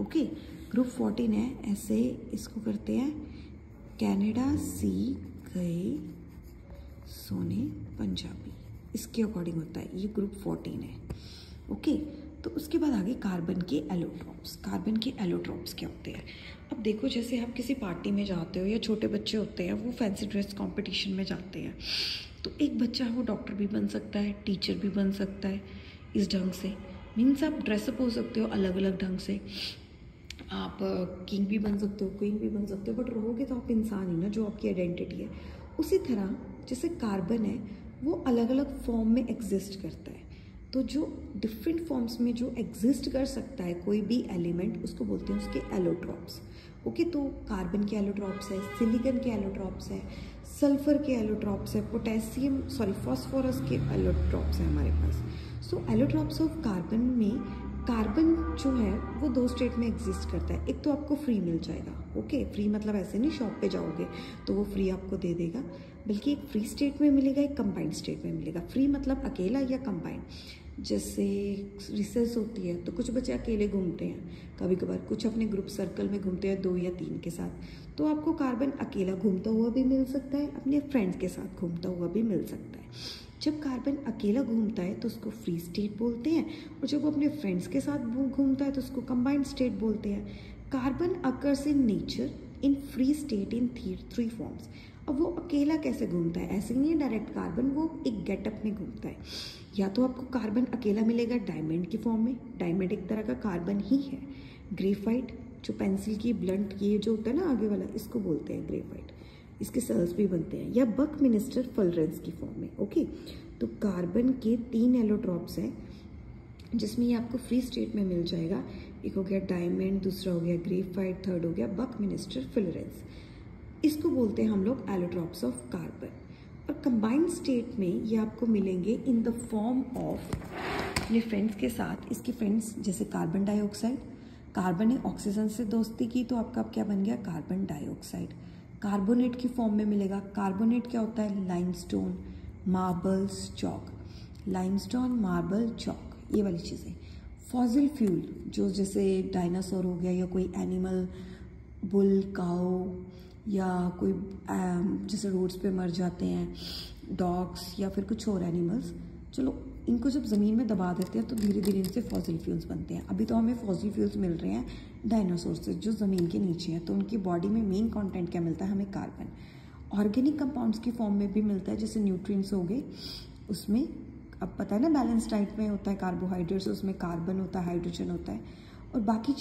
Okay, group 14 है, ऐसे इसको करते हैं। कनाडा सी गए सोने पंजाबी, इसके अकॉर्डिंग होता है, ये ग्रुप 14 है। ओके, तो उसके बाद आगे कार्बन के एलोट्रॉप्स। कार्बन के एलोट्रॉप्स क्या होते हैं? अब देखो, जैसे आप किसी पार्टी में जाते हो या छोटे बच्चे होते हैं वो फैंसी ड्रेस कंपटीशन में जाते हैं, तो एक बच्चा है वो डॉक्टर भी बन सकता है, टीचर भी बन सकता है इस ढंग से। मीन्स आप ड्रेसअप हो सकते हो अलग अलग ढंग से, आप किंग भी बन सकते हो, क्वीन भी बन सकते हो, बट रहोगे तो आप इंसान ही ना, जो आपकी आइडेंटिटी है। उसी तरह जैसे कार्बन है वो अलग अलग फॉर्म में एग्जिस्ट करता है, तो जो डिफरेंट फॉर्म्स में जो एग्जिस्ट कर सकता है कोई भी एलिमेंट, उसको बोलते हैं उसके एलोट्रॉप्स। ओके, तो कार्बन के एलोट्रॉप्स है, सिलिकॉन के एलोट्रॉप्स है, सल्फर के एलोट्रॉप्स है, फॉस्फोरस के एलोट्रॉप्स है हमारे पास। सो एलोट्रॉप्स ऑफ कार्बन में कार्बन जो है वो 2 स्टेट में एग्जिस्ट करता है। एक तो आपको फ्री मिल जाएगा, ओके, फ्री मतलब ऐसे नहीं शॉप पे जाओगे तो वो फ्री आपको दे देगा, बल्कि एक फ्री स्टेट में मिलेगा, एक कंबाइंड स्टेट में मिलेगा। फ्री मतलब अकेला या कंबाइंड। जैसे रिसर्च होती है तो कुछ बच्चे अकेले घूमते हैं, कभी कभार कुछ अपने ग्रुप सर्कल में घूमते हैं 2 या 3 के साथ, तो आपको कार्बन अकेला घूमता हुआ भी मिल सकता है, अपने फ्रेंड्स के साथ घूमता हुआ भी मिल सकता है। जब कार्बन अकेला घूमता है तो उसको फ्री स्टेट बोलते हैं, और जब वो अपने फ्रेंड्स के साथ घूमता है तो उसको कंबाइंड स्टेट बोलते हैं। Carbon occurs in nature in free state in 3 forms. अब वो अकेला कैसे घूमता है? ऐसे नहीं है डायरेक्ट कार्बन, वो एक गेटअप में घूमता है। या तो आपको कार्बन अकेला मिलेगा डायमंड की फॉर्म में, डायमंड एक तरह का कार्बन ही है। ग्रेफाइट, जो पेंसिल की ब्लंट ये जो होता है ना आगे वाला, इसको बोलते हैं ग्रेफाइट, इसके सेल्स भी बनते हैं। या बकमिनिस्टर फुलरेंस की फॉर्म में। ओके, तो कार्बन के 3 एलोट्रॉप्स हैं जिसमें ये आपको फ्री स्टेट में मिल जाएगा। एक हो गया डायमंड, दूसरा हो गया ग्रेफाइट, थर्ड हो गया बकमिनिस्टर फुलरेंस। इसको बोलते हैं हम लोग एलोट्रॉप्स ऑफ कार्बन। और कंबाइंड स्टेट में ये आपको मिलेंगे इन द फॉर्म ऑफ अपने फ्रेंड्स के साथ। इसके फ्रेंड्स जैसे कार्बन डाइऑक्साइड, कार्बन ने ऑक्सीजन से दोस्ती की तो आपका क्या बन गया? Carbon dioxide. कार्बोनेट की फॉर्म में मिलेगा। कार्बोनेट क्या होता है? Limestone, marbles, chalk. Limestone, marble, chalk, ये वाली चीज़ें। फॉसिल फ्यूल, जो जैसे डायनासोर हो गया या कोई एनिमल, बुल, काऊ, या कोई जैसे रोड्स पे मर जाते हैं डॉग्स या फिर कुछ और एनिमल्स, चलो इनको जब ज़मीन में दबा देते हैं तो धीरे धीरे इनसे फॉसिल फ्यूल्स बनते हैं। अभी तो हमें फॉसिल फ्यूल्स मिल रहे हैं डायनासोर से जो ज़मीन के नीचे हैं, तो उनकी बॉडी में मेन कंटेंट क्या मिलता है? हमें कार्बन। ऑर्गेनिक कंपाउंड्स की फॉर्म में भी मिलता है, जैसे न्यूट्रिएंट्स हो गए, उसमें अब पता है ना बैलेंस डाइट में होता है कार्बोहाइड्रेट्स, उसमें कार्बन होता है, हाइड्रोजन होता है, और बाकी